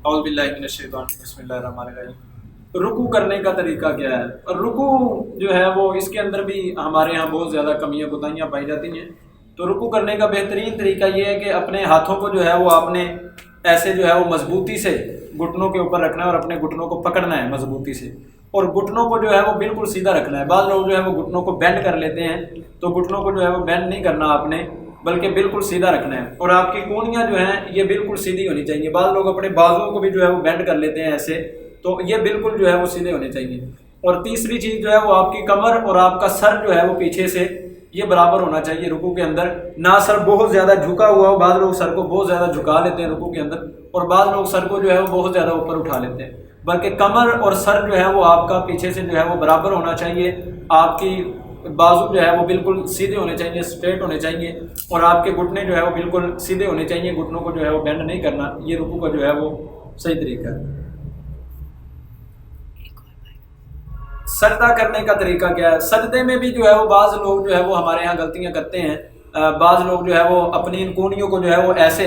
اعوذ باللہ من الشیطان الرجیم، بسم اللہ الرحمن الرحیم۔ رکوع کرنے کا طریقہ کیا ہے؟ اور رکوع جو ہے وہ اس کے اندر بھی ہمارے ہاں بہت زیادہ کمیاں کوتاہیاں پائی جاتی ہیں۔ تو رکوع کرنے کا بہترین طریقہ یہ ہے کہ اپنے ہاتھوں کو جو ہے وہ آپ نے ایسے جو ہے وہ مضبوطی سے گھٹنوں کے اوپر رکھنا ہے اور اپنے گھٹنوں کو پکڑنا ہے مضبوطی سے، اور گھٹنوں کو جو ہے وہ بالکل سیدھا رکھنا ہے۔ بعض لوگ جو ہے وہ گھٹنوں کو بینڈ کر لیتے ہیں، تو گھٹنوں کو جو ہے وہ بینڈ نہیں کرنا آپ نے، بلکہ بالکل سیدھا رکھنا ہے، اور آپ کی کونیاں جو ہیں یہ بالکل سیدھی ہونی چاہیے۔ بعض لوگ اپنے بازوؤں کو بھی جو ہے وہ بینڈ کر لیتے ہیں ایسے، تو یہ بالکل جو ہے وہ سیدھے ہونے چاہیے۔ اور تیسری چیز جو ہے وہ آپ کی کمر اور آپ کا سر جو ہے وہ پیچھے سے یہ برابر ہونا چاہیے رکوع کے اندر، نہ سر بہت زیادہ جھکا ہوا ہو۔ بعض لوگ سر کو بہت زیادہ جھکا لیتے ہیں رکوع کے اندر، اور بعض لوگ سر کو جو ہے وہ بہت زیادہ اوپر اٹھا لیتے ہیں، بلکہ کمر اور سر جو ہے وہ آپ کا پیچھے سے جو ہے وہ برابر ہونا چاہیے۔ آپ کی بازو جو ہے وہ بالکل سیدھے ہونے چاہیے، اسٹریٹ ہونے چاہیے، اور آپ کے گھٹنے جو ہے وہ بالکل سیدھے ہونے چاہیے، گھٹنوں کو جو ہے وہ بینڈ نہیں کرنا۔ یہ رکوع کا جو ہے وہ صحیح طریقہ ہے۔ سجدہ کرنے کا طریقہ کیا ہے؟ سجدے میں بھی جو ہے وہ بعض لوگ جو ہے وہ ہمارے ہاں غلطیاں کرتے ہیں۔ بعض لوگ جو ہے وہ اپنی ان کونیوں کو جو ہے وہ ایسے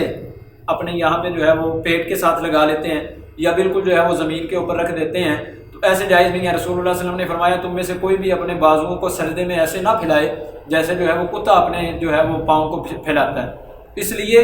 اپنے یہاں پہ جو ہے وہ پیٹ کے ساتھ لگا لیتے ہیں، یا بالکل جو ہے وہ زمین کے اوپر رکھ دیتے ہیں، تو ایسے جائز نہیں ہے۔ رسول اللہ صلی اللہ علیہ وسلم نے فرمایا تم میں سے کوئی بھی اپنے بازوؤں کو سجدے میں ایسے نہ پھیلائے جیسے جو ہے وہ کتا اپنے جو ہے وہ پاؤں کو پھیلاتا ہے۔ اس لیے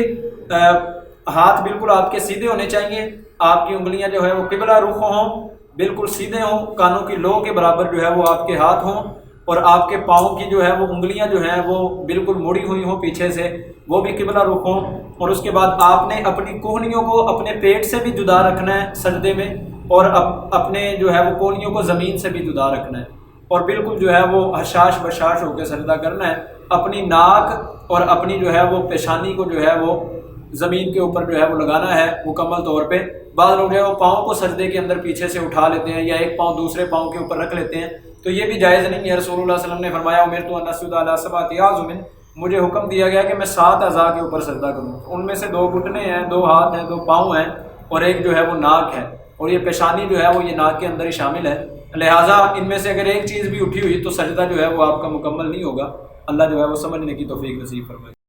ہاتھ بالکل آپ کے سیدھے ہونے چاہیے، آپ کی انگلیاں جو ہے وہ قبلہ رخ ہوں، بالکل سیدھے ہوں، کانوں کی لو کے برابر جو ہے وہ آپ کے ہاتھ ہوں، اور آپ کے پاؤں کی جو ہے وہ انگلیاں جو ہیں وہ بالکل مڑی ہوئی ہوں پیچھے سے، وہ بھی قبلہ رخ ہوں۔ اور اس کے بعد آپ نے اپنی کوہنیوں کو اپنے پیٹ سے بھی جدا رکھنا ہے سجدے میں، اور اپنے جو ہے وہ کوہنیوں کو زمین سے بھی جدا رکھنا ہے، اور بالکل جو ہے وہ حشاش بشاش ہو کے سجدہ کرنا ہے۔ اپنی ناک اور اپنی جو ہے وہ پیشانی کو جو ہے وہ زمین کے اوپر جو ہے وہ لگانا ہے مکمل طور پہ۔ بعض لوگ جو ہے وہ پاؤں کو سجدے کے اندر پیچھے سے اٹھا لیتے ہیں، یا ایک پاؤں دوسرے پاؤں کے اوپر رکھ لیتے ہیں، تو یہ بھی جائز نہیں ہے۔ رسول اللہ صلی اللہ علیہ وسلم نے فرمایا امرت ان اسجد علی سبعۃ اعظم، مجھے حکم دیا گیا کہ میں 7 اعضاء کے اوپر سجدہ کروں، ان میں سے 2 گھٹنے ہیں، 2 ہاتھ ہیں، 2 پاؤں ہیں، اور ایک جو ہے وہ ناک ہے، اور یہ پیشانی جو ہے وہ یہ ناک کے اندر ہی شامل ہے۔ لہٰذا ان میں سے اگر ایک چیز بھی اٹھی ہوئی تو سجدہ جو ہے وہ آپ کا مکمل نہیں ہوگا۔ اللہ جو ہے وہ سمجھنے کی توفیق نصیب فرمائے۔